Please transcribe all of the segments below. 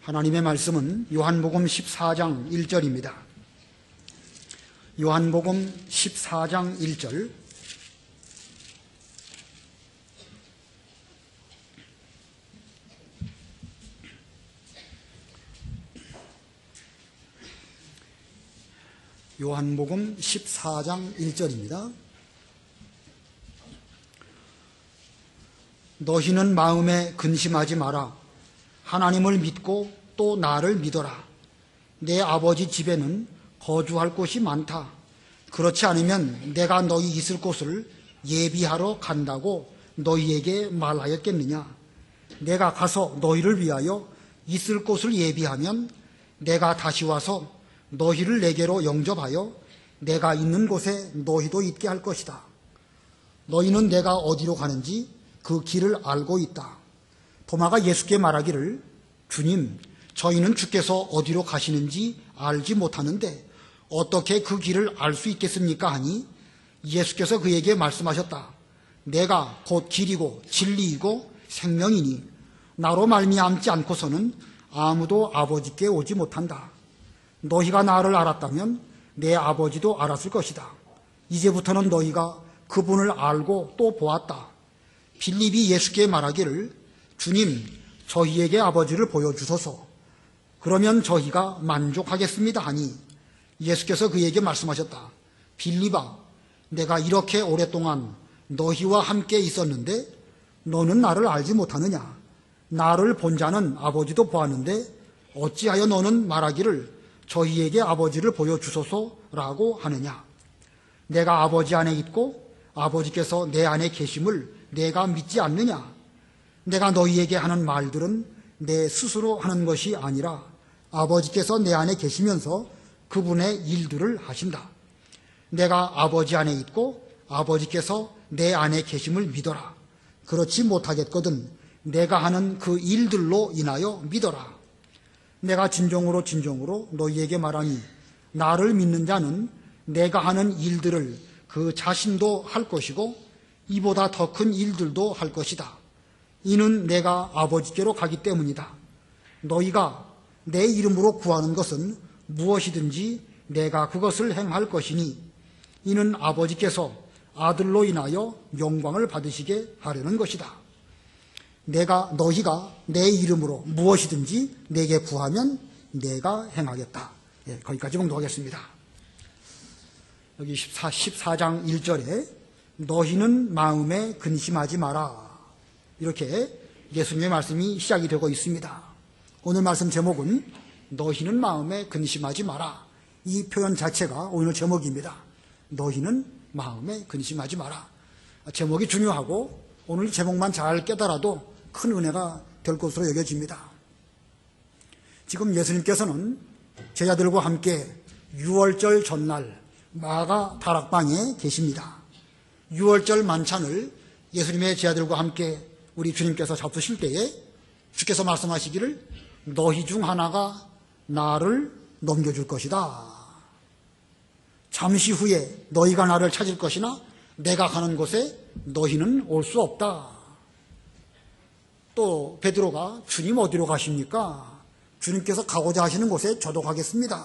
하나님의 말씀은 요한복음 14장 1절입니다. 요한복음 14장 1절. 요한복음 14장 1절입니다. 너희는 마음에 근심하지 마라. 하나님을 믿고 또 나를 믿어라. 내 아버지 집에는 거주할 곳이 많다. 그렇지 않으면 내가 너희 있을 곳을 예비하러 간다고 너희에게 말하였겠느냐. 내가 가서 너희를 위하여 있을 곳을 예비하면 내가 다시 와서 너희를 내게로 영접하여 내가 있는 곳에 너희도 있게 할 것이다. 너희는 내가 어디로 가는지 그 길을 알고 있다. 도마가 예수께 말하기를, 주님, 저희는 주께서 어디로 가시는지 알지 못하는데 어떻게 그 길을 알 수 있겠습니까? 하니 예수께서 그에게 말씀하셨다. 내가 곧 길이고 진리이고 생명이니 나로 말미암지 않고서는 아무도 아버지께 오지 못한다. 너희가 나를 알았다면 내 아버지도 알았을 것이다. 이제부터는 너희가 그분을 알고 또 보았다. 빌립이 예수께 말하기를, 주님, 저희에게 아버지를 보여주소서. 그러면 저희가 만족하겠습니다 하니 예수께서 그에게 말씀하셨다. 빌립아, 내가 이렇게 오랫동안 너희와 함께 있었는데 너는 나를 알지 못하느냐? 나를 본 자는 아버지도 보았는데 어찌하여 너는 말하기를 저희에게 아버지를 보여주소서라고 하느냐? 내가 아버지 안에 있고 아버지께서 내 안에 계심을 내가 믿지 않느냐? 내가 너희에게 하는 말들은 내 스스로 하는 것이 아니라 아버지께서 내 안에 계시면서 그분의 일들을 하신다. 내가 아버지 안에 있고 아버지께서 내 안에 계심을 믿어라. 그렇지 못하겠거든 내가 하는 그 일들로 인하여 믿어라. 내가 진정으로 너희에게 말하니 나를 믿는 자는 내가 하는 일들을 그 자신도 할 것이고 이보다 더 큰 일들도 할 것이다. 이는 내가 아버지께로 가기 때문이다. 너희가 내 이름으로 구하는 것은 무엇이든지 내가 그것을 행할 것이니 이는 아버지께서 아들로 인하여 영광을 받으시게 하려는 것이다. 너희가 내 이름으로 무엇이든지 내게 구하면 내가 행하겠다. 거기까지 공독하겠습니다. 여기 14장 1절에 너희는 마음에 근심하지 마라. 이렇게 예수님의 말씀이 시작이 되고 있습니다. 오늘 말씀 제목은 너희는 마음에 근심하지 마라. 이 표현 자체가 오늘 제목입니다. 너희는 마음에 근심하지 마라. 제목이 중요하고 오늘 제목만 잘 깨달아도 큰 은혜가 될 것으로 여겨집니다. 지금 예수님께서는 제자들과 함께 6월절 전날 마가 다락방에 계십니다. 6월절 만찬을 예수님의 제자들과 함께 우리 주님께서 잡수실 때에 주께서 말씀하시기를 너희 중 하나가 나를 넘겨줄 것이다. 잠시 후에 너희가 나를 찾을 것이나 내가 가는 곳에 너희는 올 수 없다. 또 베드로가 주님 어디로 가십니까? 주님께서 가고자 하시는 곳에 저도 가겠습니다.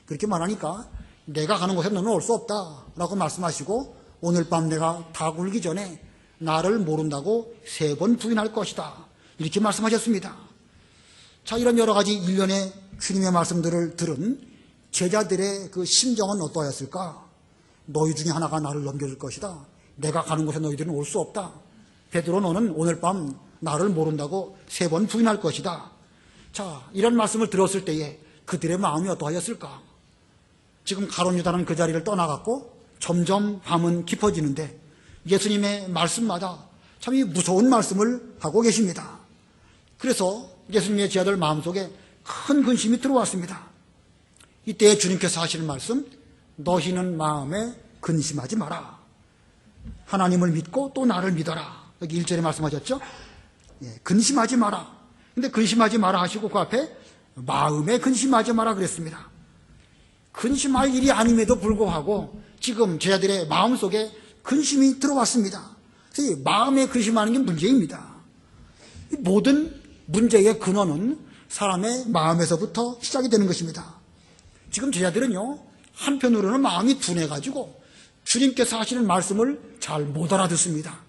그렇게 말하니까 내가 가는 곳에 너는 올 수 없다 라고 말씀하시고 오늘 밤 내가 다 굴기 전에 나를 모른다고 3번 부인할 것이다. 이렇게 말씀하셨습니다. 자, 이런 여러 가지 일련의 주님의 말씀들을 들은 제자들의 그 심정은 어떠하였을까? 너희 중에 하나가 나를 넘겨줄 것이다. 내가 가는 곳에 너희들은 올 수 없다. 베드로 너는 오늘 밤 나를 모른다고 3번 부인할 것이다. 자, 이런 말씀을 들었을 때에 그들의 마음이 어떠하였을까? 지금 가룟 유다는 그 자리를 떠나갔고 점점 밤은 깊어지는데 예수님의 말씀마다 참 무서운 말씀을 하고 계십니다. 그래서 예수님의 제자들 마음속에 큰 근심이 들어왔습니다. 이때 주님께서 하시는 말씀, 너희는 마음에 근심하지 마라. 하나님을 믿고 또 나를 믿어라. 여기 1절에 말씀하셨죠? 근심하지 마라. 근데 근심하지 마라 하시고 그 앞에 마음에 근심하지 마라 그랬습니다. 근심할 일이 아님에도 불구하고 지금 제자들의 마음속에 근심이 들어왔습니다. 그래서 마음에 근심하는 게 문제입니다. 모든 문제의 근원은 사람의 마음에서부터 시작이 되는 것입니다. 지금 제자들은요, 한편으로는 마음이 둔해가지고 주님께서 하시는 말씀을 잘 못 알아듣습니다.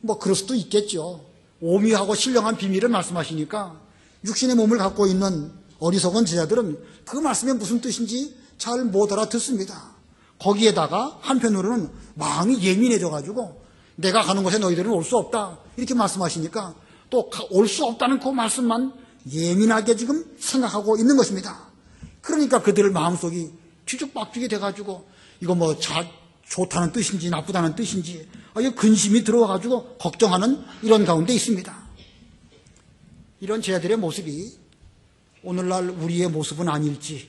뭐 그럴 수도 있겠죠. 오묘하고 신령한 비밀을 말씀하시니까 육신의 몸을 갖고 있는 어리석은 제자들은 그 말씀이 무슨 뜻인지 잘 못 알아듣습니다. 거기에다가 한편으로는 마음이 예민해져가지고 내가 가는 곳에 너희들은 올 수 없다 이렇게 말씀하시니까 또 올 수 없다는 그 말씀만 예민하게 지금 생각하고 있는 것입니다. 그러니까 그들 마음속이 뒤죽박죽이 돼가지고 이거 뭐 좋다는 뜻인지 나쁘다는 뜻인지 근심이 들어와가지고 걱정하는 이런 가운데 있습니다. 이런 제자들의 모습이 오늘날 우리의 모습은 아닐지,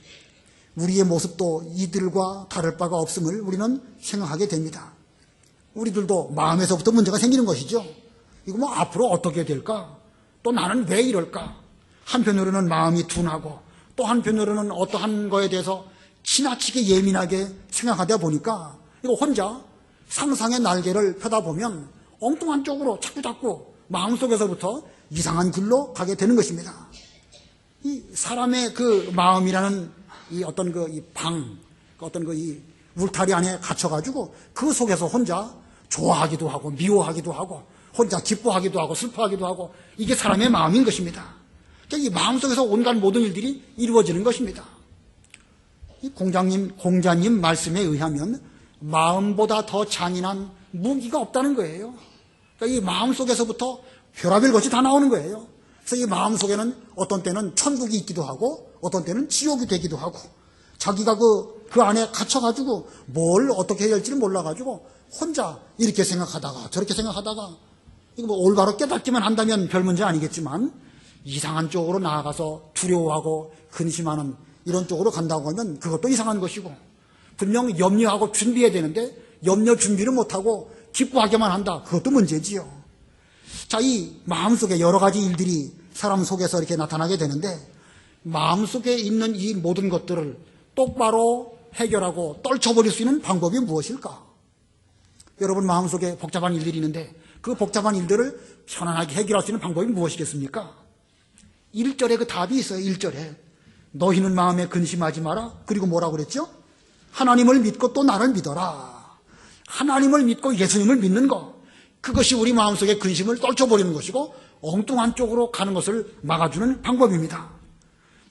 우리의 모습도 이들과 다를 바가 없음을 우리는 생각하게 됩니다. 우리들도 마음에서부터 문제가 생기는 것이죠. 이거 뭐 앞으로 어떻게 될까? 또 나는 왜 이럴까? 한편으로는 마음이 둔하고 또 한편으로는 어떠한 거에 대해서 지나치게 예민하게 생각하다 보니까 이거 혼자 상상의 날개를 펴다 보면 엉뚱한 쪽으로 자꾸 마음속에서부터 이상한 길로 가게 되는 것입니다. 이 사람의 그 마음이라는 이 어떤 이 울타리 안에 갇혀가지고 그 속에서 혼자 좋아하기도 하고 미워하기도 하고 혼자 기뻐하기도 하고 슬퍼하기도 하고 이게 사람의 마음인 것입니다. 이 마음속에서 온갖 모든 일들이 이루어지는 것입니다. 이 공자님 말씀에 의하면 마음보다 더 잔인한 무기가 없다는 거예요. 그러니까 이 마음속에서부터 별의별 것이 다 나오는 거예요. 그래서 이 마음속에는 어떤 때는 천국이 있기도 하고 어떤 때는 지옥이 되기도 하고 자기가 그 안에 갇혀가지고 뭘 어떻게 해야 할지를 몰라가지고 혼자 이렇게 생각하다가 저렇게 생각하다가 이거 뭐 올바로 깨닫기만 한다면 별 문제 아니겠지만 이상한 쪽으로 나아가서 두려워하고 근심하는 이런 쪽으로 간다고 하면 그것도 이상한 것이고 분명 염려하고 준비해야 되는데 염려 준비를 못하고 기뻐하게만 한다. 그것도 문제지요. 자, 이 마음속에 여러 가지 일들이 사람 속에서 이렇게 나타나게 되는데 마음속에 있는 이 모든 것들을 똑바로 해결하고 떨쳐버릴 수 있는 방법이 무엇일까? 여러분 마음속에 복잡한 일들이 있는데 그 복잡한 일들을 편안하게 해결할 수 있는 방법이 무엇이겠습니까? 1절에 그 답이 있어요. 1절에 너희는 마음에 근심하지 마라. 그리고 뭐라고 그랬죠? 하나님을 믿고 또 나를 믿어라. 하나님을 믿고 예수님을 믿는 것, 그것이 우리 마음속에 근심을 떨쳐버리는 것이고 엉뚱한 쪽으로 가는 것을 막아주는 방법입니다.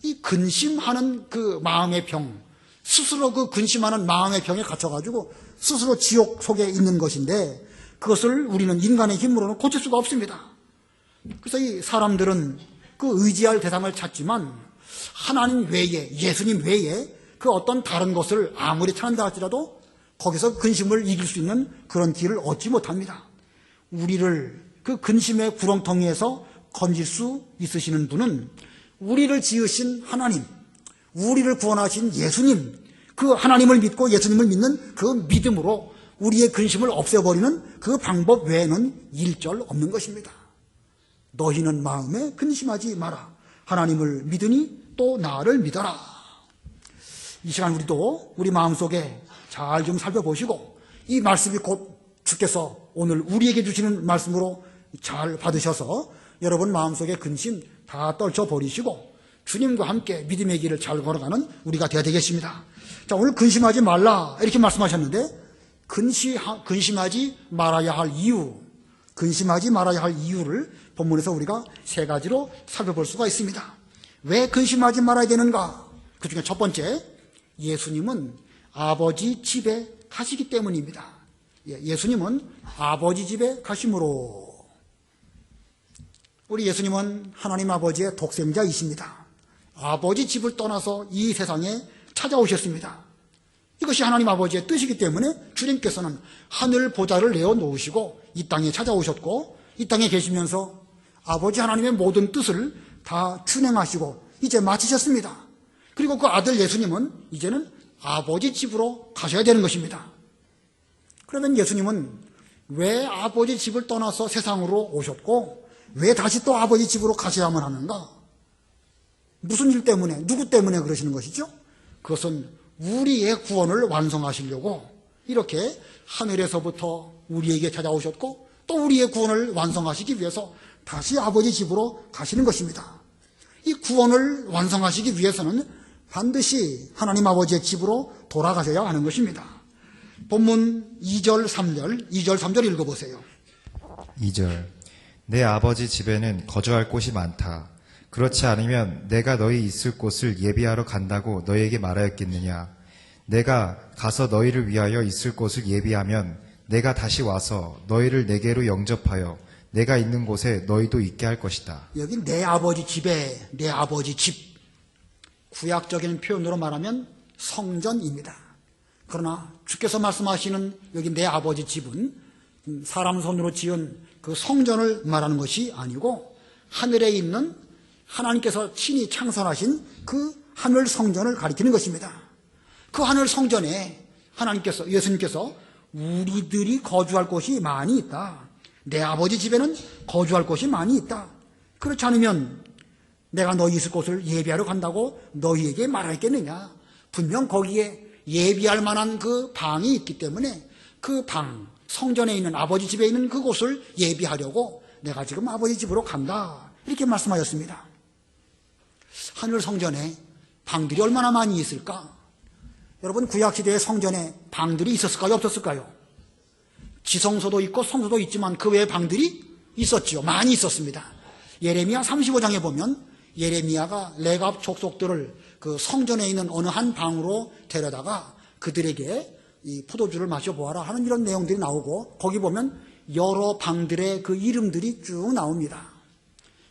이 근심하는 그 마음의 병, 스스로 그 근심하는 마음의 병에 갇혀가지고 스스로 지옥 속에 있는 것인데 그것을 우리는 인간의 힘으로는 고칠 수가 없습니다. 그래서 이 사람들은 그 의지할 대상을 찾지만 하나님 외에, 예수님 외에 그 어떤 다른 것을 아무리 찾는다 할지라도 거기서 근심을 이길 수 있는 그런 길을 얻지 못합니다. 우리를 그 근심의 구렁텅이에서 건질 수 있으시는 분은 우리를 지으신 하나님, 우리를 구원하신 예수님, 그 하나님을 믿고 예수님을 믿는 그 믿음으로 우리의 근심을 없애버리는 그 방법 외에는 일절 없는 것입니다. 너희는 마음에 근심하지 마라. 하나님을 믿으니 또 나를 믿어라. 이 시간 우리도 우리 마음속에 잘 좀 살펴보시고 이 말씀이 곧 주께서 오늘 우리에게 주시는 말씀으로 잘 받으셔서 여러분 마음속에 근심 다 떨쳐버리시고 주님과 함께 믿음의 길을 잘 걸어가는 우리가 되어야 되겠습니다. 자, 오늘 근심하지 말라 이렇게 말씀하셨는데 근심하지 말아야 할 이유, 근심하지 말아야 할 이유를 본문에서 우리가 세 가지로 살펴볼 수가 있습니다. 왜 근심하지 말아야 되는가? 그 중에 첫 번째, 예수님은 아버지 집에 가시기 때문입니다. 예수님은 아버지 집에 가심으로. 우리 예수님은 하나님 아버지의 독생자이십니다. 아버지 집을 떠나서 이 세상에 찾아오셨습니다. 이것이 하나님 아버지의 뜻이기 때문에 주님께서는 하늘 보좌를 내어놓으시고 이 땅에 찾아오셨고 이 땅에 계시면서 아버지 하나님의 모든 뜻을 다 준행하시고 이제 마치셨습니다. 그리고 그 아들 예수님은 이제는 아버지 집으로 가셔야 되는 것입니다. 그러면 예수님은 왜 아버지 집을 떠나서 세상으로 오셨고 왜 다시 또 아버지 집으로 가셔야만 하는가? 무슨 일 때문에, 누구 때문에 그러시는 것이죠? 그것은 우리의 구원을 완성하시려고 이렇게 하늘에서부터 우리에게 찾아오셨고 또 우리의 구원을 완성하시기 위해서 다시 아버지 집으로 가시는 것입니다. 이 구원을 완성하시기 위해서는 반드시 하나님 아버지의 집으로 돌아가셔야 하는 것입니다. 본문 2절 3절 읽어보세요. 2절 내 아버지 집에는 거주할 곳이 많다. 그렇지 않으면 내가 너희 있을 곳을 예비하러 간다고 너희에게 말하였겠느냐. 내가 가서 너희를 위하여 있을 곳을 예비하면 내가 다시 와서 너희를 내게로 영접하여 내가 있는 곳에 너희도 있게 할 것이다. 여기 내 아버지 집에, 내 아버지 집, 구약적인 표현으로 말하면 성전입니다. 그러나 주께서 말씀하시는 여기 내 아버지 집은 사람 손으로 지은 그 성전을 말하는 것이 아니고 하늘에 있는 하나님께서 친히 창설하신 그 하늘 성전을 가리키는 것입니다. 그 하늘 성전에 하나님께서, 예수님께서 우리들이 거주할 곳이 많이 있다. 내 아버지 집에는 거주할 곳이 많이 있다. 그렇지 않으면 내가 너희 있을 곳을 예비하러 간다고 너희에게 말하겠느냐. 분명 거기에 예비할 만한 그 방이 있기 때문에 그 방, 성전에 있는 아버지 집에 있는 그곳을 예비하려고 내가 지금 아버지 집으로 간다. 이렇게 말씀하셨습니다. 하늘 성전에 방들이 얼마나 많이 있을까? 여러분, 구약시대의 성전에 방들이 있었을까요? 없었을까요? 지성소도 있고 성소도 있지만 그 외에 방들이 있었지요. 많이 있었습니다. 예레미야 35장에 보면 예레미야가 레갑 족속들을 그 성전에 있는 어느 한 방으로 데려다가 그들에게 이 포도주를 마셔보아라 하는 이런 내용들이 나오고, 거기 보면 여러 방들의 그 이름들이 쭉 나옵니다.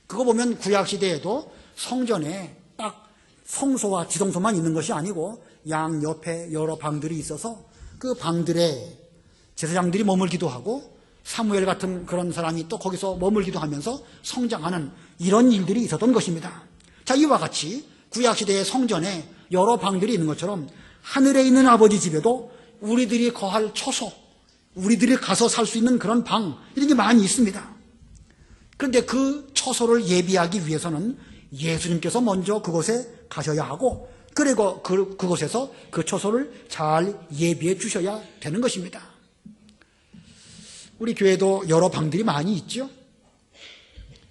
그거 보면 구약시대에도 성전에 딱 성소와 지성소만 있는 것이 아니고 양 옆에 여러 방들이 있어서 그 방들에 제사장들이 머물기도 하고 사무엘 같은 그런 사람이 또 거기서 머물기도 하면서 성장하는 이런 일들이 있었던 것입니다. 자, 이와 같이 구약시대의 성전에 여러 방들이 있는 것처럼 하늘에 있는 아버지 집에도 우리들이 거할 처소, 우리들이 가서 살 수 있는 그런 방, 이런 게 많이 있습니다. 그런데 그 처소를 예비하기 위해서는 예수님께서 먼저 그곳에 가셔야 하고, 그리고 그곳에서 그 처소를 잘 예비해 주셔야 되는 것입니다. 우리 교회도 여러 방들이 많이 있죠.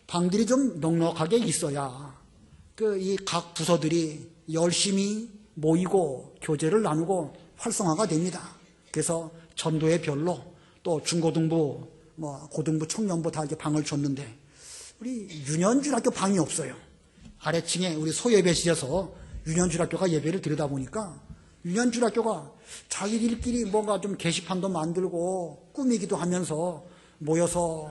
방들이 좀 넉넉하게 있어야 이 각 부서들이 열심히 모이고 교제를 나누고 활성화가 됩니다. 그래서 전도의 별로 또 중고등부, 고등부, 청년부 다 이렇게 방을 줬는데 우리 유년중학교 방이 없어요. 아래층에 우리 소예배실에서 유년중학교가 예배를 드리다 보니까 유년중학교가 자기들끼리 뭔가 좀 게시판도 만들고 꾸미기도 하면서 모여서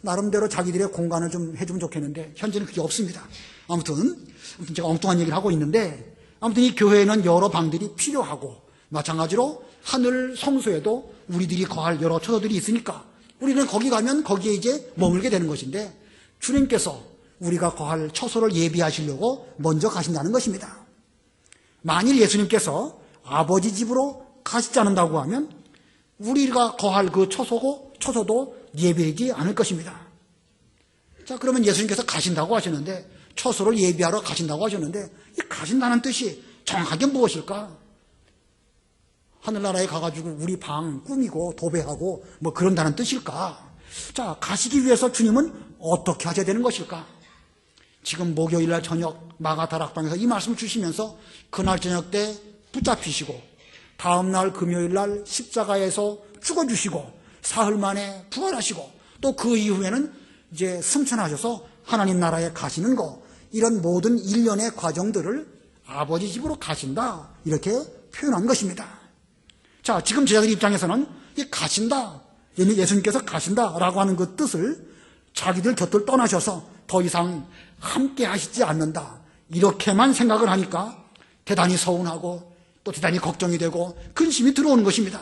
나름대로 자기들의 공간을 좀 해주면 좋겠는데 현재는 그게 없습니다. 아무튼 제가 엉뚱한 얘기를 하고 있는데, 아무튼 이 교회에는 여러 방들이 필요하고 마찬가지로 하늘 성소에도 우리들이 거할 여러 처소들이 있으니까 우리는 거기 가면 거기에 이제 머물게 되는 것인데, 주님께서 우리가 거할 처소를 예비하시려고 먼저 가신다는 것입니다. 만일 예수님께서 아버지 집으로 가시지 않는다고 하면 우리가 거할 그 처소도 예비되지 않을 것입니다. 자, 그러면 예수님께서 가신다고 하셨는데, 처소를 예비하러 가신다고 하셨는데, 이 가신다는 뜻이 정확하게 무엇일까? 하늘나라에 가가지고 우리 방 꾸미고 도배하고 그런다는 뜻일까? 자, 가시기 위해서 주님은 어떻게 하셔야 되는 것일까? 지금 목요일날 저녁 마가다락방에서 이 말씀을 주시면서 그날 저녁 때 붙잡히시고 다음날 금요일날 십자가에서 죽어주시고 사흘 만에 부활하시고 또 그 이후에는 이제 승천하셔서 하나님 나라에 가시는 거, 이런 모든 일련의 과정들을 아버지 집으로 가신다, 이렇게 표현한 것입니다. 자, 지금 제자들 입장에서는 이 가신다, 예수님께서 가신다라고 하는 그 뜻을 자기들 곁을 떠나셔서 더 이상 함께 하시지 않는다, 이렇게만 생각을 하니까 대단히 서운하고 또 대단히 걱정이 되고 근심이 들어오는 것입니다.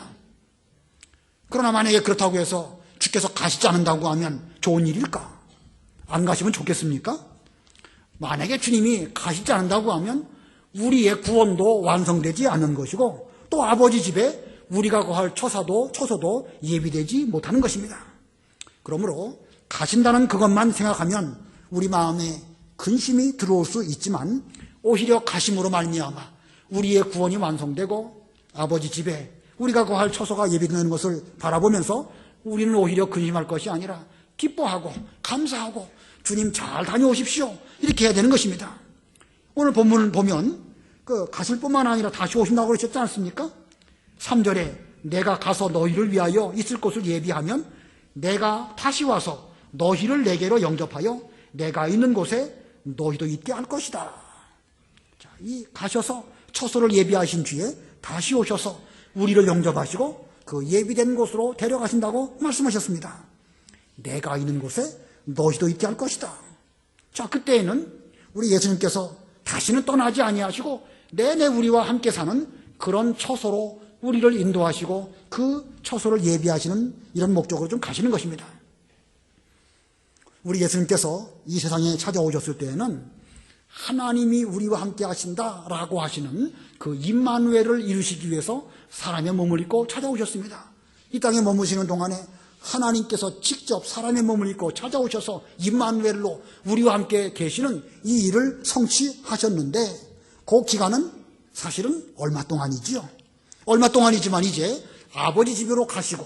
그러나 만약에 그렇다고 해서 주께서 가시지 않는다고 하면 좋은 일일까? 안 가시면 좋겠습니까? 만약에 주님이 가시지 않는다고 하면 우리의 구원도 완성되지 않는 것이고 또 아버지 집에 우리가 거할 처소도 예비되지 못하는 것입니다. 그러므로 가신다는 그것만 생각하면 우리 마음에 근심이 들어올 수 있지만, 오히려 가심으로 말미암아 우리의 구원이 완성되고 아버지 집에 우리가 거할 처소가 예비되는 것을 바라보면서 우리는 오히려 근심할 것이 아니라 기뻐하고 감사하고 주님 잘 다녀오십시오, 이렇게 해야 되는 것입니다. 오늘 본문을 보면 가실 뿐만 아니라 다시 오신다고 그러셨지 않습니까? 3절에 내가 가서 너희를 위하여 있을 곳을 예비하면 내가 다시 와서 너희를 내게로 영접하여 내가 있는 곳에 너희도 있게 할 것이다. 자, 이 가셔서 처소를 예비하신 뒤에 다시 오셔서 우리를 영접하시고 그 예비된 곳으로 데려가신다고 말씀하셨습니다. 내가 있는 곳에 너희도 있게 할 것이다. 자, 그때에는 우리 예수님께서 다시는 떠나지 아니하시고 내내 우리와 함께 사는 그런 처소로 우리를 인도하시고 그 처소를 예비하시는 이런 목적으로 좀 가시는 것입니다. 우리 예수님께서 이 세상에 찾아오셨을 때에는 하나님이 우리와 함께 하신다라고 하시는 그 임마누엘을 이루시기 위해서 사람의 몸을 입고 찾아오셨습니다. 이 땅에 머무시는 동안에 하나님께서 직접 사람의 몸을 입고 찾아오셔서 임마누엘로 우리와 함께 계시는 이 일을 성취하셨는데 그 기간은 사실은 얼마 동안이지요. 얼마 동안이지만 이제 아버지 집으로 가시고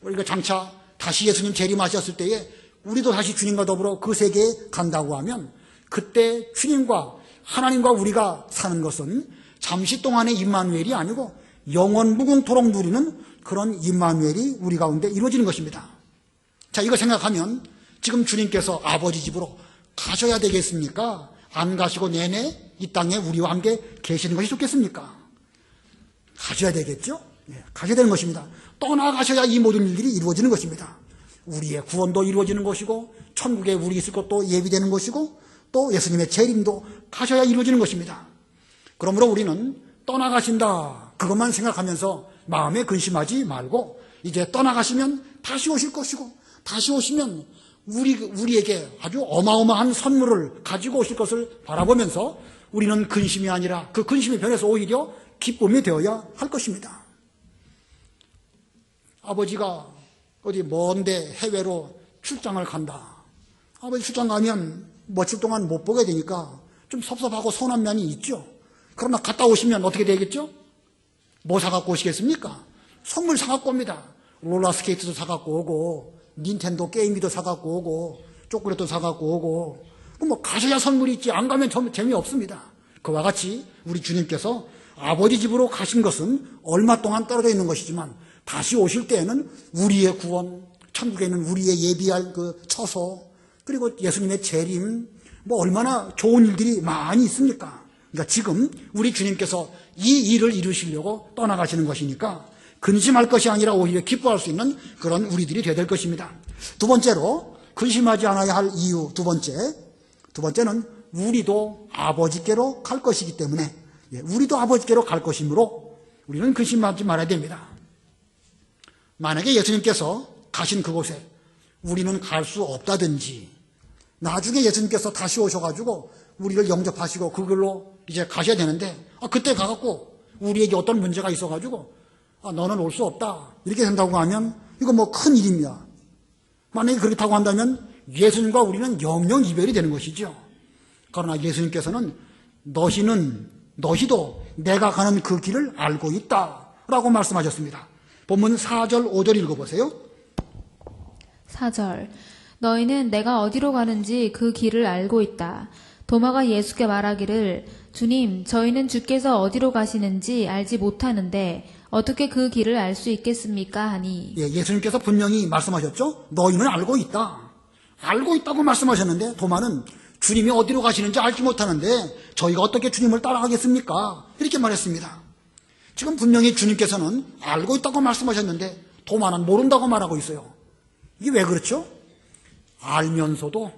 우리가 장차 다시 예수님 재림하셨을 때에 우리도 다시 주님과 더불어 그 세계에 간다고 하면 그때 주님과 하나님과 우리가 사는 것은 잠시 동안의 임마누엘이 아니고 영원 무궁토록 누리는 그런 임마누엘이 우리 가운데 이루어지는 것입니다. 자, 이거 생각하면 지금 주님께서 아버지 집으로 가셔야 되겠습니까? 안 가시고 내내 이 땅에 우리와 함께 계시는 것이 좋겠습니까? 가셔야 되겠죠? 네, 가셔야 되는 것입니다. 떠나가셔야 이 모든 일들이 이루어지는 것입니다. 우리의 구원도 이루어지는 것이고 천국에 우리 있을 것도 예비되는 것이고 또 예수님의 재림도 가셔야 이루어지는 것입니다. 그러므로 우리는 떠나가신다 그것만 생각하면서 마음에 근심하지 말고 이제 떠나가시면 다시 오실 것이고 다시 오시면 우리에게 아주 어마어마한 선물을 가지고 오실 것을 바라보면서 우리는 근심이 아니라 그 근심이 변해서 오히려 기쁨이 되어야 할 것입니다. 아버지가 어디 먼데 해외로 출장을 간다. 아버지 출장 가면 며칠 동안 못 보게 되니까 좀 섭섭하고 서운한 면이 있죠. 그러나 갔다 오시면 어떻게 되겠죠? 뭐 사갖고 오시겠습니까? 선물 사갖고 옵니다. 롤러스케이트도 사갖고 오고 닌텐도 게임기도 사갖고 오고 초콜릿도 사갖고 오고 뭐 가셔야 선물이 있지 안 가면 재미없습니다. 그와 같이 우리 주님께서 아버지 집으로 가신 것은 얼마 동안 떨어져 있는 것이지만 다시 오실 때에는 우리의 구원, 천국에 있는 우리의 예비할 그 처소, 그리고 예수님의 재림, 뭐 얼마나 좋은 일들이 많이 있습니까? 그러니까 지금 우리 주님께서 이 일을 이루시려고 떠나가시는 것이니까 근심할 것이 아니라 오히려 기뻐할 수 있는 그런 우리들이 되어야 될 것입니다. 두 번째로 근심하지 않아야 할 이유 두 번째는 우리도 아버지께로 갈 것이기 때문에 우리도 아버지께로 갈 것이므로 우리는 근심하지 말아야 됩니다. 만약에 예수님께서 가신 그곳에 우리는 갈 수 없다든지 나중에 예수님께서 다시 오셔가지고 우리를 영접하시고 그걸로 이제 가셔야 되는데 그때 가갖고 우리에게 어떤 문제가 있어가지고 너는 올 수 없다 이렇게 된다고 하면 이거 뭐 큰 일입니다. 만약에 그렇다고 한다면 예수님과 우리는 영영 이별이 되는 것이죠. 그러나 예수님께서는 너희도 내가 가는 그 길을 알고 있다라고 말씀하셨습니다. 본문 4절 5절 읽어보세요. 4절 너희는 내가 어디로 가는지 그 길을 알고 있다. 도마가 예수께 말하기를 주님 저희는 주께서 어디로 가시는지 알지 못하는데 어떻게 그 길을 알 수 있겠습니까? 하니 예수님께서 분명히 말씀하셨죠. 너희는 알고 있다. 알고 있다고 말씀하셨는데 도마는 주님이 어디로 가시는지 알지 못하는데 저희가 어떻게 주님을 따라가겠습니까? 이렇게 말했습니다. 지금 분명히 주님께서는 알고 있다고 말씀하셨는데 도마는 모른다고 말하고 있어요. 이게 왜 그렇죠? 알면서도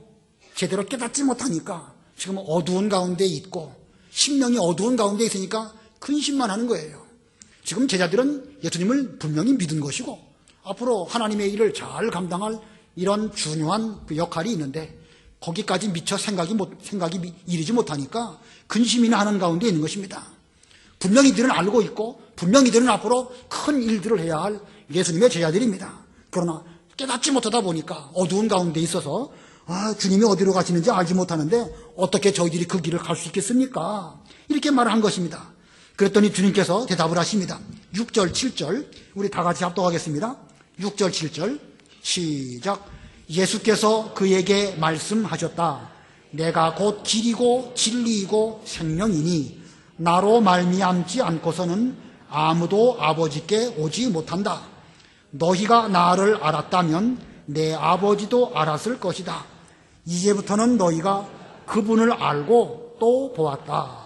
제대로 깨닫지 못하니까 지금 어두운 가운데 있고 심령이 어두운 가운데 있으니까 근심만 하는 거예요. 지금 제자들은 예수님을 분명히 믿은 것이고 앞으로 하나님의 일을 잘 감당할 이런 중요한 그 역할이 있는데 거기까지 미처 생각이 이르지 못하니까 근심이나 하는 가운데 있는 것입니다. 분명히 이들은 알고 있고 분명히 이들은 앞으로 큰 일들을 해야 할 예수님의 제자들입니다. 그러나 깨닫지 못하다 보니까 어두운 가운데 있어서 주님이 어디로 가시는지 알지 못하는데 어떻게 저희들이 그 길을 갈 수 있겠습니까? 이렇게 말을 한 것입니다. 그랬더니 주님께서 대답을 하십니다. 6절 7절 우리 다 같이 합독하겠습니다. 6절 7절 시작. 예수께서 그에게 말씀하셨다. 내가 곧 길이고 진리이고 생명이니 나로 말미암지 않고서는 아무도 아버지께 오지 못한다. 너희가 나를 알았다면 내 아버지도 알았을 것이다. 이제부터는 너희가 그분을 알고 또 보았다.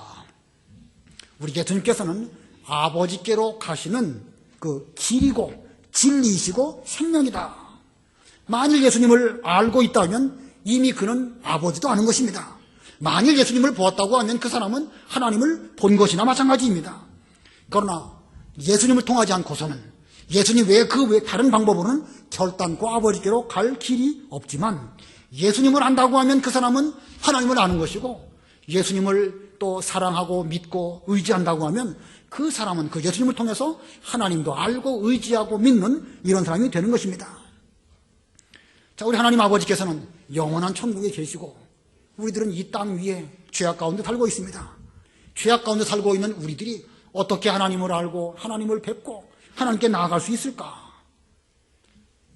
우리 예수님께서는 아버지께로 가시는 그 길이고 진리이시고 생명이다. 만일 예수님을 알고 있다면 이미 그는 아버지도 아는 것입니다. 만일 예수님을 보았다고 하면 그 사람은 하나님을 본 것이나 마찬가지입니다. 그러나 예수님을 통하지 않고서는 예수님 외에 그 외 다른 방법으로는 결단코 아버지께로 갈 길이 없지만 예수님을 안다고 하면 그 사람은 하나님을 아는 것이고 예수님을 또 사랑하고 믿고 의지한다고 하면 그 사람은 그 예수님을 통해서 하나님도 알고 의지하고 믿는 이런 사람이 되는 것입니다. 자, 우리 하나님 아버지께서는 영원한 천국에 계시고 우리들은 이 땅 위에 죄악 가운데 살고 있습니다. 죄악 가운데 살고 있는 우리들이 어떻게 하나님을 알고 하나님을 뵙고 하나님께 나아갈 수 있을까?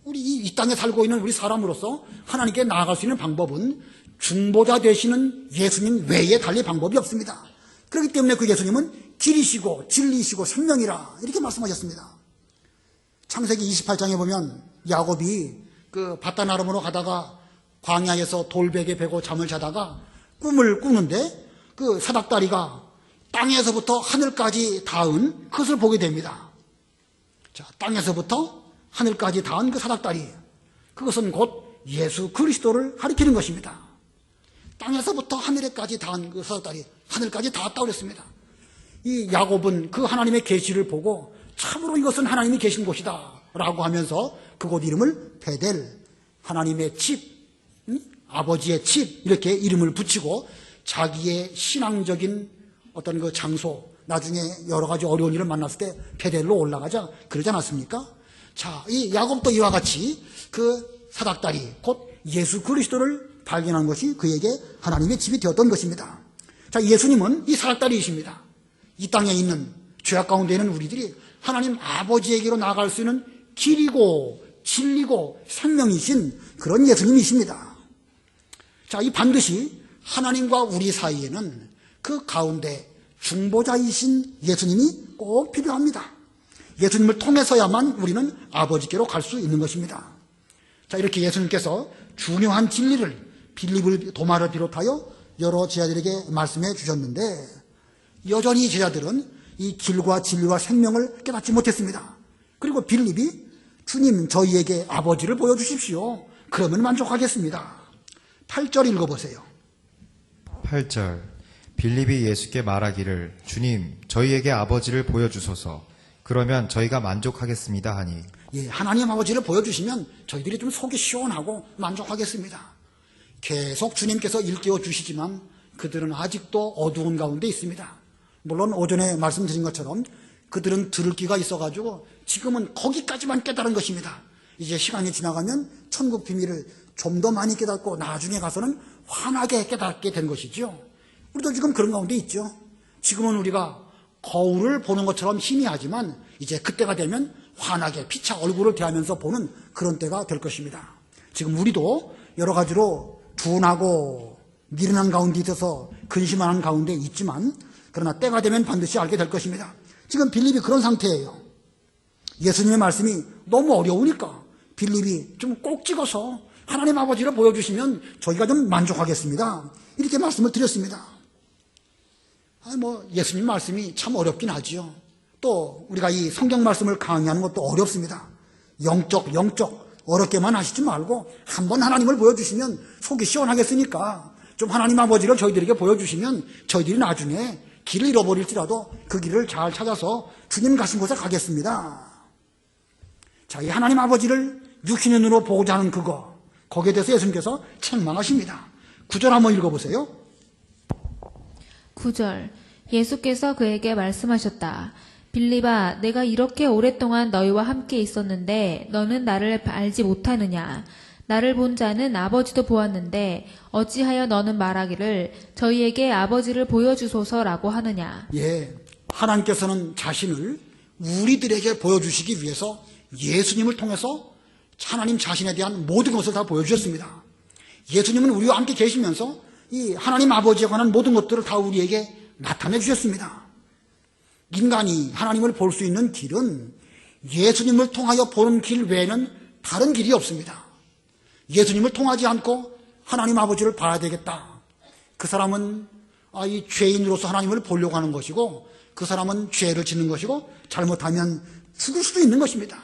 우리 이 땅에 살고 있는 우리 사람으로서 하나님께 나아갈 수 있는 방법은 중보자 되시는 예수님 외에 달리 방법이 없습니다. 그렇기 때문에 그 예수님은 길이시고 진리이시고 생명이라 이렇게 말씀하셨습니다. 창세기 28장에 보면 야곱이 그 바다나름으로 가다가 광야에서 돌베개 베고 잠을 자다가 꿈을 꾸는데 그 사닥다리가 땅에서부터 하늘까지 닿은 그것을 보게 됩니다. 자, 땅에서부터 하늘까지 닿은 그 사닥다리, 그것은 곧 예수 그리스도를 가리키는 것입니다. 땅에서부터 하늘에까지 닿은 그 사닥다리, 하늘까지 닿았다고 그랬습니다. 이 야곱은 그 하나님의 계시를 보고 참으로 이것은 하나님이 계신 곳이다 라고 하면서 그곳 이름을 베델, 하나님의 집, 아버지의 집 이렇게 이름을 붙이고 자기의 신앙적인 어떤 그 장소, 나중에 여러 가지 어려운 일을 만났을 때 베델로 올라가자 그러지 않았습니까? 자, 이 야곱도 이와 같이 그 사닥다리 곧 예수 그리스도를 발견한 것이 그에게 하나님의 집이 되었던 것입니다. 자, 예수님은 이 사닥다리이십니다. 이 땅에 있는 죄악 가운데 있는 우리들이 하나님 아버지에게로 나아갈 수 있는 길이고 진리고 생명이신 그런 예수님이십니다. 자, 이 반드시 하나님과 우리 사이에는 그 가운데 중보자이신 예수님이 꼭 필요합니다. 예수님을 통해서야만 우리는 아버지께로 갈 수 있는 것입니다. 자, 이렇게 예수님께서 중요한 진리를 빌립을 도마를 비롯하여 여러 제자들에게 말씀해 주셨는데 여전히 제자들은 이 길과 진리와 생명을 깨닫지 못했습니다. 그리고 빌립이 주님 저희에게 아버지를 보여주십시오. 그러면 만족하겠습니다. 8절 읽어보세요. 8절 빌립이 예수께 말하기를 주님 저희에게 아버지를 보여주소서 그러면 저희가 만족하겠습니다 하니 예, 하나님 아버지를 보여주시면 저희들이 좀 속이 시원하고 만족하겠습니다. 계속 주님께서 일깨워 주시지만 그들은 아직도 어두운 가운데 있습니다. 물론 오전에 말씀드린 것처럼 그들은 들을 기가 있어가지고 지금은 거기까지만 깨달은 것입니다. 이제 시간이 지나가면 천국 비밀을 좀 더 많이 깨닫고 나중에 가서는 환하게 깨닫게 된 것이죠. 우리도 지금 그런 가운데 있죠. 지금은 우리가 거울을 보는 것처럼 희미하지만 이제 그때가 되면 환하게 피차 얼굴을 대하면서 보는 그런 때가 될 것입니다. 지금 우리도 여러 가지로 둔하고 미련한 가운데 있어서 근심하는 가운데 있지만 그러나 때가 되면 반드시 알게 될 것입니다. 지금 빌립이 그런 상태예요. 예수님의 말씀이 너무 어려우니까 빌립이 좀 꼭 찍어서 하나님 아버지를 보여주시면 저희가 좀 만족하겠습니다. 이렇게 말씀을 드렸습니다. 예수님 말씀이 참 어렵긴 하지요. 또 우리가 이 성경 말씀을 강의하는 것도 어렵습니다. 영적 어렵게만 하시지 말고 한번 하나님을 보여주시면 속이 시원하겠으니까 좀 하나님 아버지를 저희들에게 보여주시면 저희들이 나중에 길을 잃어버릴지라도 그 길을 잘 찾아서 주님 가신 곳에 가겠습니다. 자, 이 하나님 아버지를 육신의 눈으로 보고자 하는 거기에 대해서 예수님께서 책망하십니다. 9절 한번 읽어보세요. 9절 예수께서 그에게 말씀하셨다. 빌립아, 내가 이렇게 오랫동안 너희와 함께 있었는데 너는 나를 알지 못하느냐? 나를 본 자는 아버지도 보았는데 어찌하여 너는 말하기를 저희에게 아버지를 보여주소서라고 하느냐? 예, 하나님께서는 자신을 우리들에게 보여주시기 위해서 예수님을 통해서 하나님 자신에 대한 모든 것을 다 보여주셨습니다. 예수님은 우리와 함께 계시면서 이 하나님 아버지에 관한 모든 것들을 다 우리에게 나타내 주셨습니다. 인간이 하나님을 볼 수 있는 길은 예수님을 통하여 보는 길 외에는 다른 길이 없습니다. 예수님을 통하지 않고 하나님 아버지를 봐야 되겠다. 그 사람은 이 죄인으로서 하나님을 보려고 하는 것이고, 그 사람은 죄를 짓는 것이고, 잘못하면 죽을 수도 있는 것입니다.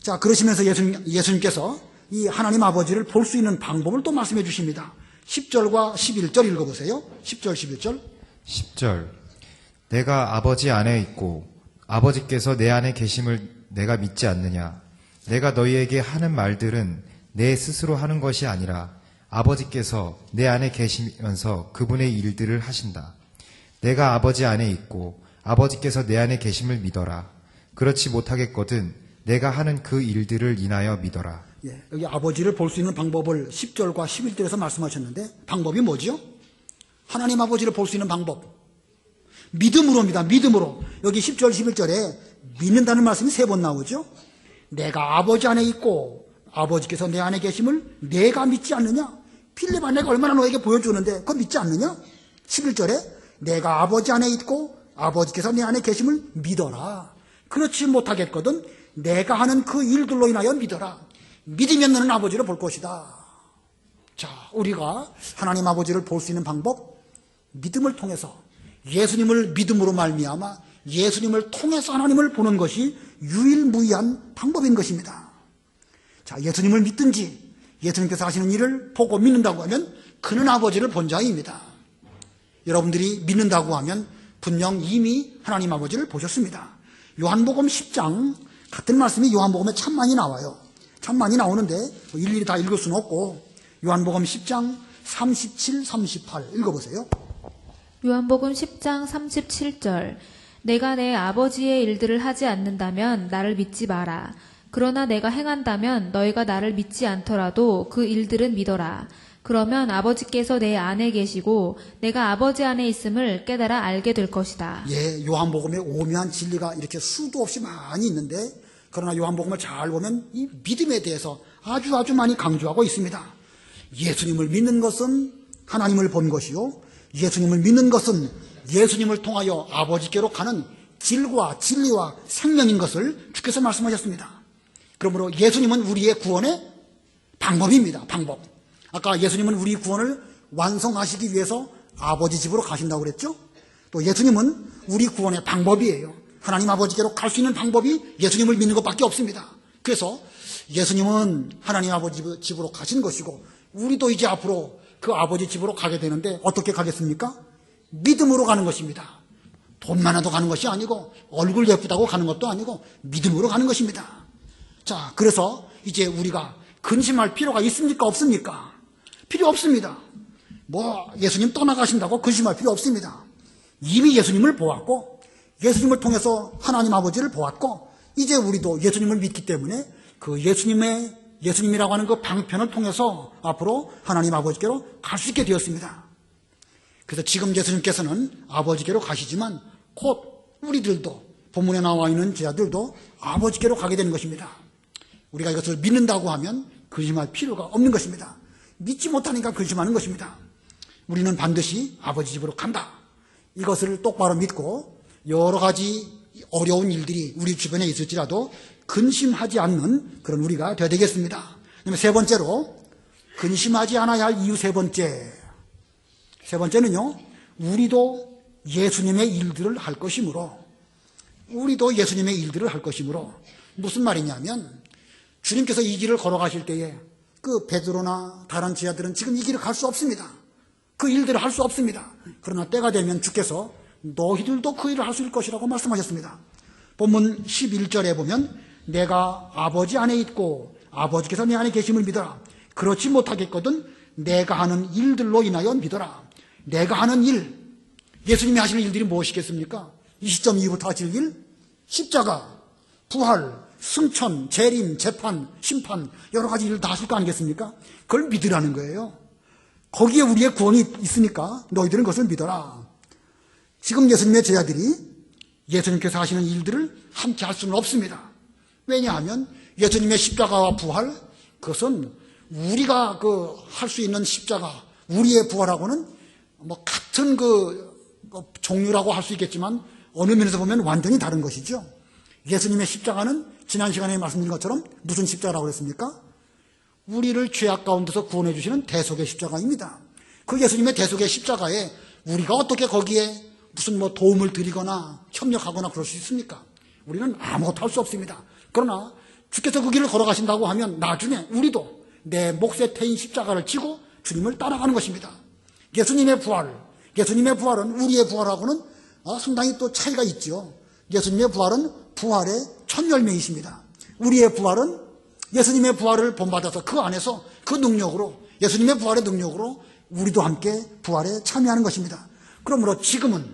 자, 그러시면서 예수님께서 이 하나님 아버지를 볼 수 있는 방법을 또 말씀해 주십니다. 10절과 11절 읽어보세요. 10절, 11절. 10절. 내가 아버지 안에 있고 아버지께서 내 안에 계심을 내가 믿지 않느냐? 내가 너희에게 하는 말들은 내 스스로 하는 것이 아니라 아버지께서 내 안에 계시면서 그분의 일들을 하신다. 내가 아버지 안에 있고 아버지께서 내 안에 계심을 믿어라. 그렇지 못하겠거든 내가 하는 그 일들을 인하여 믿어라. 예, 여기 아버지를 볼 수 있는 방법을 10절과 11절에서 말씀하셨는데, 방법이 뭐죠? 하나님 아버지를 볼 수 있는 방법. 믿음으로입니다. 믿음으로. 여기 10절, 11절에 믿는다는 말씀이 3번 나오죠? 내가 아버지 안에 있고 아버지께서 내 안에 계심을 내가 믿지 않느냐? 필립아, 내가 얼마나 너에게 보여주는데 그거 믿지 않느냐? 11절에 내가 아버지 안에 있고 아버지께서 내 안에 계심을 믿어라. 그렇지 못하겠거든 내가 하는 그 일들로 인하여 믿어라. 믿으면 너는 아버지를 볼 것이다. 자, 우리가 하나님 아버지를 볼 수 있는 방법, 믿음을 통해서, 예수님을 믿음으로 말미암아 예수님을 통해서 하나님을 보는 것이 유일무이한 방법인 것입니다. 자, 예수님을 믿든지 예수님께서 하시는 일을 보고 믿는다고 하면 그는 아버지를 본 자입니다. 여러분들이 믿는다고 하면 분명 이미 하나님 아버지를 보셨습니다. 요한복음 10장 같은 말씀이 요한복음에 참 많이 나와요. 참 많이 나오는데 일일이 다 읽을 수는 없고, 요한복음 10장 37, 38 읽어보세요. 요한복음 10장 37절. 내가 내 아버지의 일들을 하지 않는다면 나를 믿지 마라. 그러나 내가 행한다면 너희가 나를 믿지 않더라도 그 일들은 믿어라. 그러면 아버지께서 내 안에 계시고 내가 아버지 안에 있음을 깨달아 알게 될 것이다. 예, 요한복음에 오묘한 진리가 이렇게 수도 없이 많이 있는데, 그러나 요한복음을 잘 보면 이 믿음에 대해서 아주 많이 강조하고 있습니다. 예수님을 믿는 것은 하나님을 본 것이요, 예수님을 믿는 것은 예수님을 통하여 아버지께로 가는 길과 진리와 생명인 것을 주께서 말씀하셨습니다. 그러므로 예수님은 우리의 구원의 방법입니다. 방법. 아까 예수님은 우리 구원을 완성하시기 위해서 아버지 집으로 가신다고 그랬죠? 또 예수님은 우리 구원의 방법이에요. 하나님 아버지께로 갈 수 있는 방법이 예수님을 믿는 것밖에 없습니다. 그래서 예수님은 하나님 아버지 집으로 가신 것이고, 우리도 이제 앞으로 그 아버지 집으로 가게 되는데 어떻게 가겠습니까? 믿음으로 가는 것입니다. 돈 많아도 가는 것이 아니고, 얼굴 예쁘다고 가는 것도 아니고, 믿음으로 가는 것입니다. 자, 그래서 이제 우리가 근심할 필요가 있습니까? 없습니까? 필요 없습니다. 예수님 떠나가신다고 근심할 필요 없습니다. 이미 예수님을 보았고, 예수님을 통해서 하나님 아버지를 보았고, 이제 우리도 예수님을 믿기 때문에 그 예수님이라고 하는 그 방편을 통해서 앞으로 하나님 아버지께로 갈 수 있게 되었습니다. 그래서 지금 예수님께서는 아버지께로 가시지만 곧 우리들도, 본문에 나와 있는 제자들도 아버지께로 가게 되는 것입니다. 우리가 이것을 믿는다고 하면 근심할 필요가 없는 것입니다. 믿지 못하니까 근심하는 것입니다. 우리는 반드시 아버지 집으로 간다. 이것을 똑바로 믿고 여러 가지 어려운 일들이 우리 주변에 있을지라도 근심하지 않는 그런 우리가 되어야 되겠습니다. 그다음에 세 번째로, 근심하지 않아야 할 이유 세 번째는요, 우리도 예수님의 일들을 할 것이므로, 무슨 말이냐면, 주님께서 이 길을 걸어가실 때에 그 베드로나 다른 제자들은 지금 이 길을 갈 수 없습니다. 그 일들을 할 수 없습니다. 그러나 때가 되면 주께서 너희들도 그 일을 할 수 있을 것이라고 말씀하셨습니다. 본문 11절에 보면 내가 아버지 안에 있고 아버지께서 내 안에 계심을 믿어라. 그렇지 못하겠거든 내가 하는 일들로 인하여 믿어라. 내가 하는 일, 예수님이 하시는 일들이 무엇이겠습니까? 이 시점 이후부터 하실 일, 십자가, 부활, 승천, 재림, 재판, 심판, 여러 가지 일을 다 하실 거 아니겠습니까? 그걸 믿으라는 거예요. 거기에 우리의 구원이 있으니까 너희들은 그것을 믿어라. 지금 예수님의 제자들이 예수님께서 하시는 일들을 함께 할 수는 없습니다. 왜냐하면 예수님의 십자가와 부활, 그것은 우리가 할 수 있는 십자가, 우리의 부활하고는 같은 종류라고 할 수 있겠지만 어느 면에서 보면 완전히 다른 것이죠. 예수님의 십자가는 지난 시간에 말씀드린 것처럼 무슨 십자가라고 그랬습니까? 우리를 죄악 가운데서 구원해 주시는 대속의 십자가입니다. 그 예수님의 대속의 십자가에 우리가 어떻게 거기에 무슨 도움을 드리거나 협력하거나 그럴 수 있습니까? 우리는 아무것도 할 수 없습니다. 그러나 주께서 그 길을 걸어가신다고 하면 나중에 우리도 내 몫에 태인 십자가를 지고 주님을 따라가는 것입니다. 예수님의 부활은 우리의 부활하고는 상당히 또 차이가 있죠. 예수님의 부활은 부활의 첫 열매이십니다. 우리의 부활은 예수님의 부활을 본받아서 그 안에서 그 능력으로, 예수님의 부활의 능력으로 우리도 함께 부활에 참여하는 것입니다. 그러므로 지금은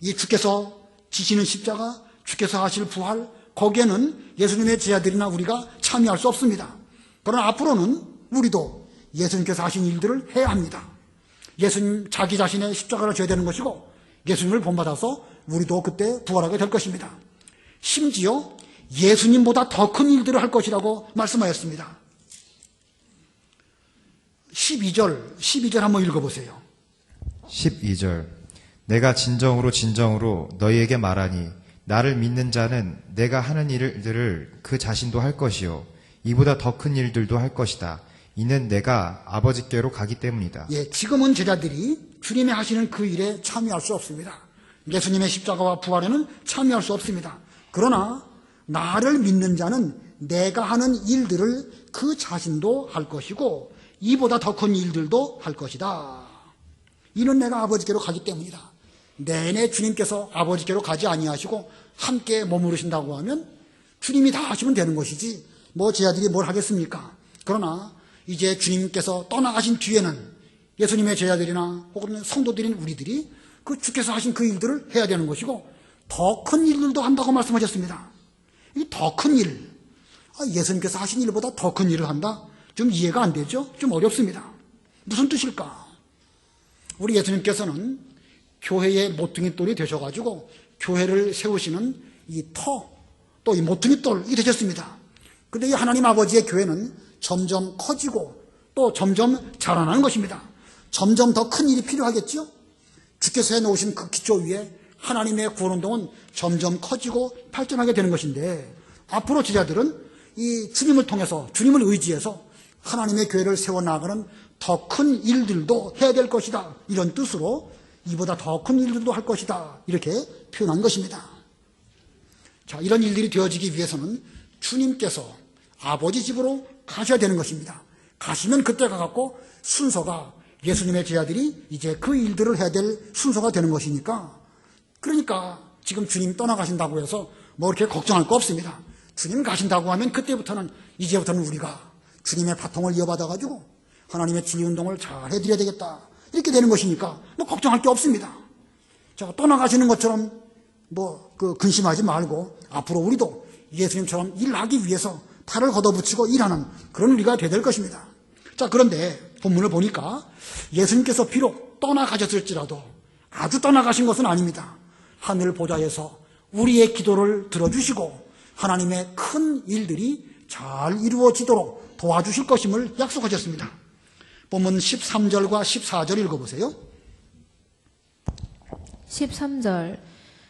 이 주께서 지시는 십자가, 주께서 하실 부활, 거기에는 예수님의 제자들이나 우리가 참여할 수 없습니다. 그러나 앞으로는 우리도 예수님께서 하신 일들을 해야 합니다. 예수님 자기 자신의 십자가를 져야 되는 것이고 예수님을 본받아서 우리도 그때 부활하게 될 것입니다. 심지어 예수님보다 더 큰 일들을 할 것이라고 말씀하였습니다. 12절 한번 읽어보세요. 12절 내가 진정으로 너희에게 말하니 나를 믿는 자는 내가 하는 일들을 그 자신도 할 것이요 이보다 더 큰 일들도 할 것이다. 이는 내가 아버지께로 가기 때문이다. 예, 지금은 제자들이 주님이 하시는 그 일에 참여할 수 없습니다. 예수님의 십자가와 부활에는 참여할 수 없습니다. 그러나 나를 믿는 자는 내가 하는 일들을 그 자신도 할 것이고 이보다 더 큰 일들도 할 것이다. 이는 내가 아버지께로 가기 때문이다. 내내 주님께서 아버지께로 가지 아니하시고 함께 머무르신다고 하면 주님이 다 하시면 되는 것이지 제자들이 뭘 하겠습니까? 그러나 이제 주님께서 떠나가신 뒤에는 예수님의 제자들이나 혹은 성도들인 우리들이 그 주께서 하신 그 일들을 해야 되는 것이고 더 큰 일들도 한다고 말씀하셨습니다. 이 더 큰 일, 예수님께서 하신 일보다 더 큰 일을 한다? 좀 이해가 안 되죠? 좀 어렵습니다. 무슨 뜻일까? 우리 예수님께서는 교회의 모퉁이 돌이 되셔가지고 교회를 세우시는 이 터, 또 이 모퉁이 돌이 되셨습니다. 그런데 이 하나님 아버지의 교회는 점점 커지고 또 점점 자라나는 것입니다. 점점 더 큰 일이 필요하겠죠? 주께서 해놓으신 그 기초 위에 하나님의 구원운동은 점점 커지고 발전하게 되는 것인데 앞으로 제자들은 이 주님을 통해서 주님을 의지해서 하나님의 교회를 세워나가는 더 큰 일들도 해야 될 것이다. 이런 뜻으로 이보다 더 큰 일들도 할 것이다. 이렇게 표현한 것입니다. 자, 이런 일들이 되어지기 위해서는 주님께서 아버지 집으로 가셔야 되는 것입니다. 가시면 그때 가갖고 순서가 예수님의 제자들이 이제 그 일들을 해야 될 순서가 되는 것이니까 그러니까 지금 주님 떠나가신다고 해서 이렇게 걱정할 거 없습니다. 주님 가신다고 하면 그때부터는 이제부터는 우리가 주님의 바통을 이어받아가지고 하나님의 진리운동을 잘 해드려야 되겠다. 이렇게 되는 것이니까 걱정할 게 없습니다. 자, 떠나가시는 것처럼 근심하지 말고 앞으로 우리도 예수님처럼 일하기 위해서 팔을 걷어붙이고 일하는 그런 우리가 되야 될 것입니다. 자, 그런데 본문을 보니까 예수님께서 비록 떠나가셨을지라도 아주 떠나가신 것은 아닙니다. 하늘 보좌에서 우리의 기도를 들어주시고 하나님의 큰 일들이 잘 이루어지도록 도와주실 것임을 약속하셨습니다. 본문 13절과 14절 읽어보세요. 13절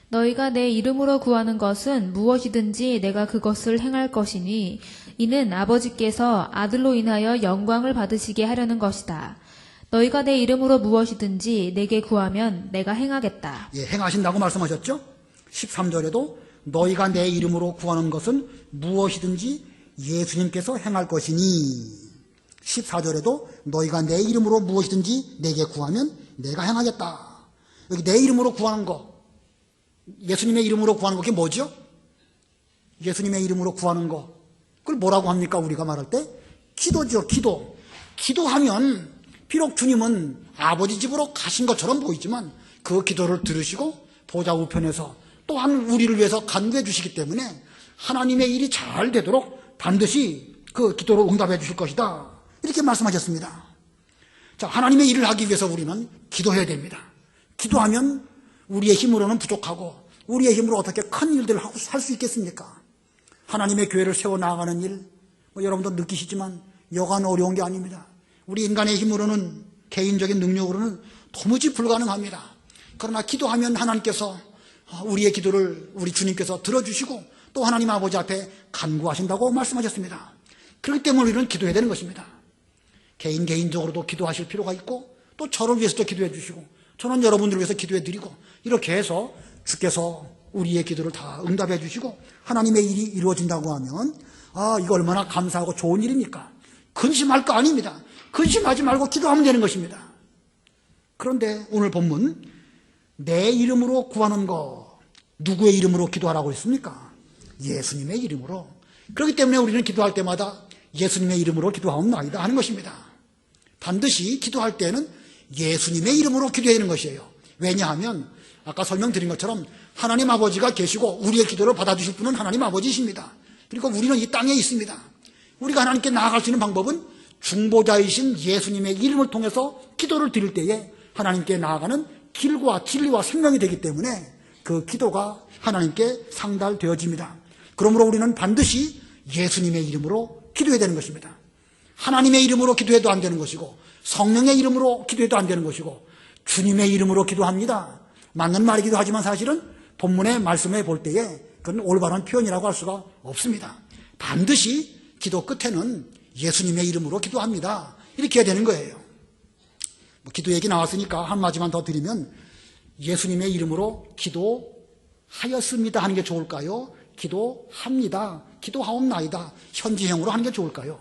너희가 내 이름으로 구하는 것은 무엇이든지 내가 그것을 행할 것이니 이는 아버지께서 아들로 인하여 영광을 받으시게 하려는 것이다. 너희가 내 이름으로 무엇이든지 내게 구하면 내가 행하겠다. 예, 행하신다고 말씀하셨죠? 13절에도 너희가 내 이름으로 구하는 것은 무엇이든지 예수님께서 행할 것이니 14절에도 너희가 내 이름으로 무엇이든지 내게 구하면 내가 행하겠다. 여기 내 이름으로 구하는 거, 예수님의 이름으로 구하는 거 그게 뭐죠? 예수님의 이름으로 구하는 거, 그걸 뭐라고 합니까? 우리가 말할 때 기도죠. 기도하면 비록 주님은 아버지 집으로 가신 것처럼 보이지만 그 기도를 들으시고 보좌 우편에서 또한 우리를 위해서 간구해 주시기 때문에 하나님의 일이 잘 되도록 반드시 그 기도로 응답해 주실 것이다. 이렇게 말씀하셨습니다. 자, 하나님의 일을 하기 위해서 우리는 기도해야 됩니다. 기도하면 우리의 힘으로는 부족하고 우리의 힘으로 어떻게 큰 일들을 할 수 있겠습니까? 하나님의 교회를 세워나가는 일, 여러분도 느끼시지만 여간 어려운 게 아닙니다. 우리 인간의 힘으로는, 개인적인 능력으로는 도무지 불가능합니다. 그러나 기도하면 하나님께서 우리의 기도를 우리 주님께서 들어주시고 또 하나님 아버지 앞에 간구하신다고 말씀하셨습니다. 그렇기 때문에 우리는 기도해야 되는 것입니다. 개인적으로도 기도하실 필요가 있고 또 저를 위해서도 기도해 주시고 저는 여러분들을 위해서 기도해 드리고 이렇게 해서 주께서 우리의 기도를 다 응답해 주시고 하나님의 일이 이루어진다고 하면 이거 얼마나 감사하고 좋은 일입니까? 근심할 거 아닙니다. 근심하지 말고 기도하면 되는 것입니다. 그런데 오늘 본문 내 이름으로 구하는 거 누구의 이름으로 기도하라고 했습니까? 예수님의 이름으로. 그렇기 때문에 우리는 기도할 때마다 예수님의 이름으로 기도하옵나이다 하는 것입니다. 반드시 기도할 때는 예수님의 이름으로 기도해야 하는 것이에요. 왜냐하면 아까 설명드린 것처럼 하나님 아버지가 계시고 우리의 기도를 받아주실 분은 하나님 아버지이십니다. 그리고 우리는 이 땅에 있습니다. 우리가 하나님께 나아갈 수 있는 방법은 중보자이신 예수님의 이름을 통해서 기도를 드릴 때에 하나님께 나아가는 길과 진리와 생명이 되기 때문에 그 기도가 하나님께 상달되어집니다. 그러므로 우리는 반드시 예수님의 이름으로 기도해야 되는 것입니다. 하나님의 이름으로 기도해도 안 되는 것이고 성령의 이름으로 기도해도 안 되는 것이고 주님의 이름으로 기도합니다. 맞는 말이기도 하지만 사실은 본문의 말씀에 볼 때에 그건 올바른 표현이라고 할 수가 없습니다. 반드시 기도 끝에는 예수님의 이름으로 기도합니다. 이렇게 해야 되는 거예요. 기도 얘기 나왔으니까 한마디만 더 드리면 예수님의 이름으로 기도하였습니다 하는 게 좋을까요? 기도합니다. 기도하옵나이다. 현재형으로 하는 게 좋을까요?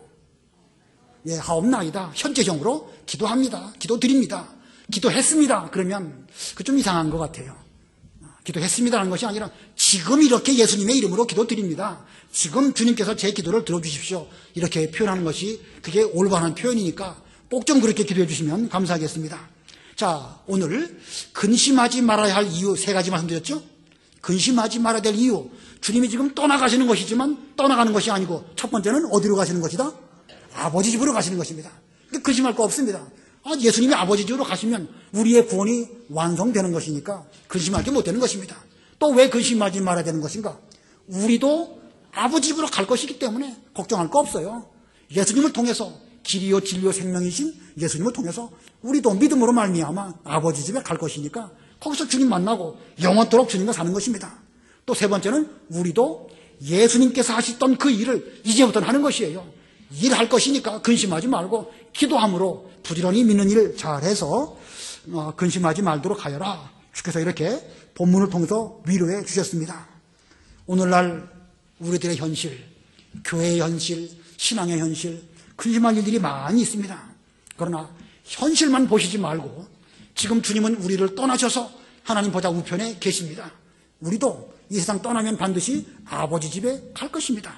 예, 하옵나이다. 현재형으로 기도합니다. 기도드립니다. 기도했습니다. 그러면 그 좀 이상한 것 같아요. 기도했습니다라는 것이 아니라 지금 이렇게 예수님의 이름으로 기도드립니다. 지금 주님께서 제 기도를 들어주십시오. 이렇게 표현하는 것이 그게 올바른 표현이니까 꼭 좀 그렇게 기도해 주시면 감사하겠습니다. 자, 오늘 근심하지 말아야 할 이유 3가지 말씀드렸죠? 근심하지 말아야 될 이유. 주님이 지금 떠나가시는 것이지만 떠나가는 것이 아니고 첫 번째는 어디로 가시는 것이다? 아버지 집으로 가시는 것입니다. 근심할 거 없습니다. 예수님이 아버지 집으로 가시면 우리의 구원이 완성되는 것이니까 근심할 게 못 되는 것입니다. 또 왜 근심하지 말아야 되는 것인가? 우리도 아버지 집으로 갈 것이기 때문에 걱정할 거 없어요. 예수님을 통해서 길이요 진리요 생명이신 예수님을 통해서 우리도 믿음으로 말미암아 아버지 집에 갈 것이니까 거기서 주님 만나고 영원토록 주님과 사는 것입니다. 또 3번째는 우리도 예수님께서 하셨던 그 일을 이제부터는 하는 것이에요. 일할 것이니까 근심하지 말고 기도함으로 부지런히 믿는 일 잘해서 근심하지 말도록 하여라. 주께서 이렇게 본문을 통해서 위로해 주셨습니다. 오늘날 우리들의 현실, 교회의 현실, 신앙의 현실, 근심할 일들이 많이 있습니다. 그러나 현실만 보시지 말고 지금 주님은 우리를 떠나셔서 하나님 보좌 우편에 계십니다. 우리도 이 세상 떠나면 반드시 아버지 집에 갈 것입니다.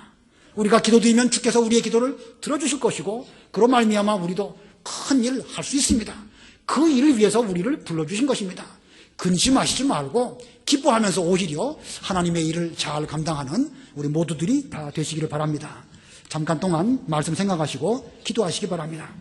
우리가 기도드리면 주께서 우리의 기도를 들어주실 것이고 그로 말미암아 우리도 큰 일 할 수 있습니다. 그 일을 위해서 우리를 불러주신 것입니다. 근심하시지 말고 기뻐하면서 오히려 하나님의 일을 잘 감당하는 우리 모두들이 다 되시기를 바랍니다. 잠깐 동안 말씀 생각하시고 기도하시기 바랍니다.